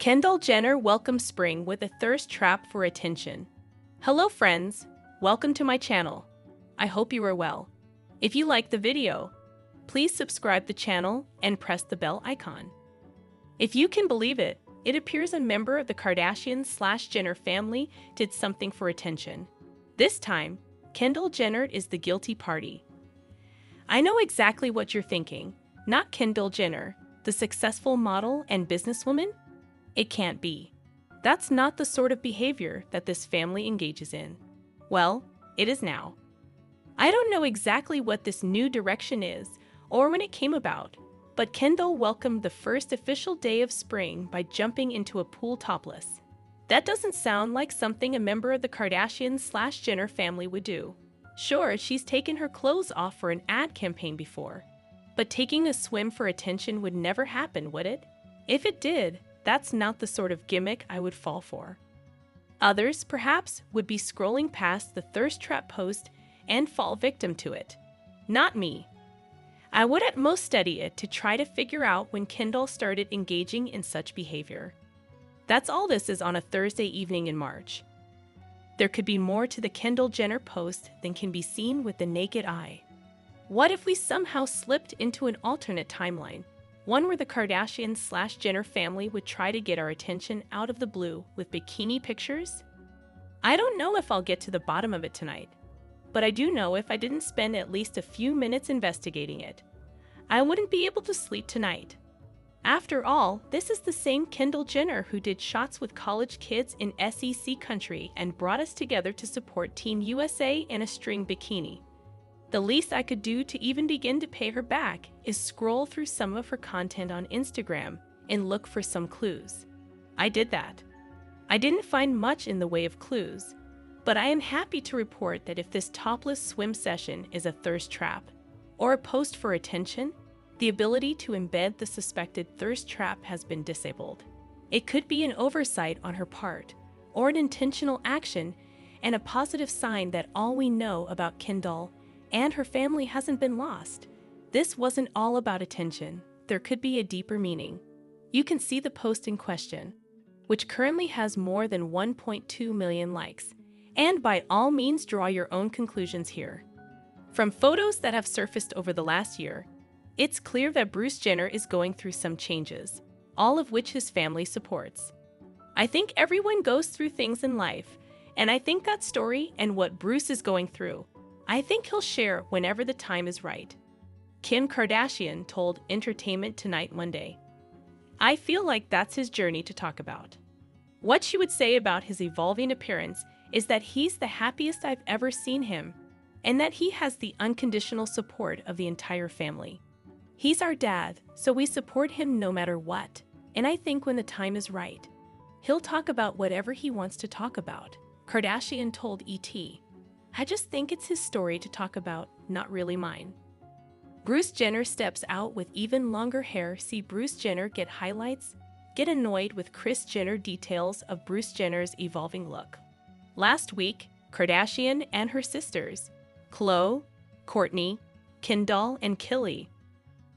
Kendall Jenner welcomes spring with a thirst trap for attention. Hello friends, welcome to my channel. I hope you are well. If you like the video, please subscribe the channel and press the bell icon. If you can believe it, it appears a member of the Kardashians/Jenner family did something for attention. This time, Kendall Jenner is the guilty party. I know exactly what you're thinking. Not Kendall Jenner, the successful model and businesswoman? It can't be. That's not the sort of behavior that this family engages in. Well, it is now. I don't know exactly what this new direction is or when it came about, but Kendall welcomed the first official day of spring by jumping into a pool topless. That doesn't sound like something a member of the Kardashians/Jenner family would do. Sure, she's taken her clothes off for an ad campaign before, but taking a swim for attention would never happen, would it? If it did, that's not the sort of gimmick I would fall for. Others, perhaps, would be scrolling past the thirst trap post and fall victim to it. Not me. I would at most study it to try to figure out when Kendall started engaging in such behavior. That's all this is on a Thursday evening in March. There could be more to the Kendall Jenner post than can be seen with the naked eye. What if we somehow slipped into an alternate timeline? One where the Kardashians/Jenner family would try to get our attention out of the blue with bikini pictures? I don't know if I'll get to the bottom of it tonight, but I do know if I didn't spend at least a few minutes investigating it, I wouldn't be able to sleep tonight. After all, this is the same Kendall Jenner who did shots with college kids in SEC country and brought us together to support Team USA in a string bikini. The least I could do to even begin to pay her back is scroll through some of her content on Instagram and look for some clues. I did that. I didn't find much in the way of clues, but I am happy to report that if this topless swim session is a thirst trap or a post for attention, the ability to embed the suspected thirst trap has been disabled. It could be an oversight on her part or an intentional action and a positive sign that all we know about Kendall and her family hasn't been lost. This wasn't all about attention. There could be a deeper meaning. You can see the post in question, which currently has more than 1.2 million likes, and by all means draw your own conclusions here. From photos that have surfaced over the last year, it's clear that Bruce Jenner is going through some changes, all of which his family supports. I think everyone goes through things in life, and I think that story and what Bruce is going through, I think he'll share whenever the time is right. Kim Kardashian told Entertainment Tonight one day, "I feel like that's his journey to talk about. What she would say about his evolving appearance is that he's the happiest I've ever seen him, and that he has the unconditional support of the entire family. He's our dad, so we support him no matter what, and I think when the time is right, he'll talk about whatever he wants to talk about," Kardashian told ET. "I just think it's his story to talk about, not really mine." Bruce Jenner steps out with even longer hair. See Bruce Jenner get highlights? Get annoyed with Kris Jenner details of Bruce Jenner's evolving look. Last week, Kardashian and her sisters, Khloe, Kourtney, Kendall, and Kylie,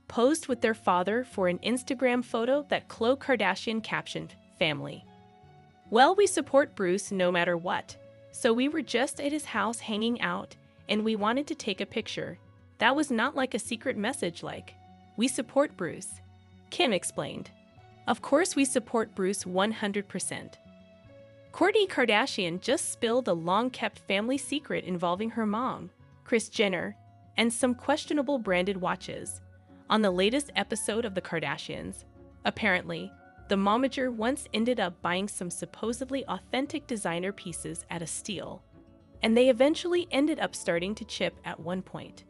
posed with their father for an Instagram photo that Khloe Kardashian captioned, "Family." Well, we support Bruce no matter what. So we were just at his house hanging out, and we wanted to take a picture. That was not like a secret message like, "We support Bruce," Kim explained. Of course we support Bruce 100%. Kourtney Kardashian just spilled a long-kept family secret involving her mom, Kris Jenner, and some questionable branded watches on the latest episode of The Kardashians. Apparently, the momager once ended up buying some supposedly authentic designer pieces at a steal, and they eventually ended up starting to chip at one point.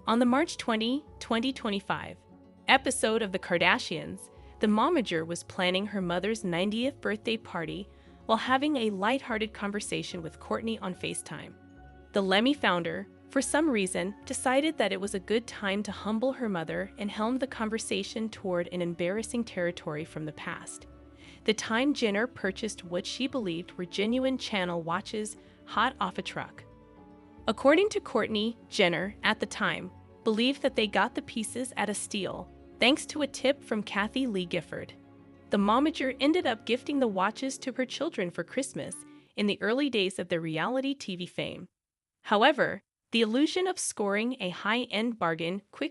On the March 20, 2025 episode of The Kardashians, the momager was planning her mother's 90th birthday party while having a lighthearted conversation with Kourtney on FaceTime. The Lemmy founder, for some reason, decided that it was a good time to humble her mother and helm the conversation toward an embarrassing territory from the past. The time Jenner purchased what she believed were genuine channel watches hot off a truck. According to Kourtney, Jenner, at the time, believed that they got the pieces at a steal, thanks to a tip from Kathie Lee Gifford. the momager ended up gifting the watches to her children for Christmas in the early days of their reality TV fame. However, the illusion of scoring a high-end bargain quickly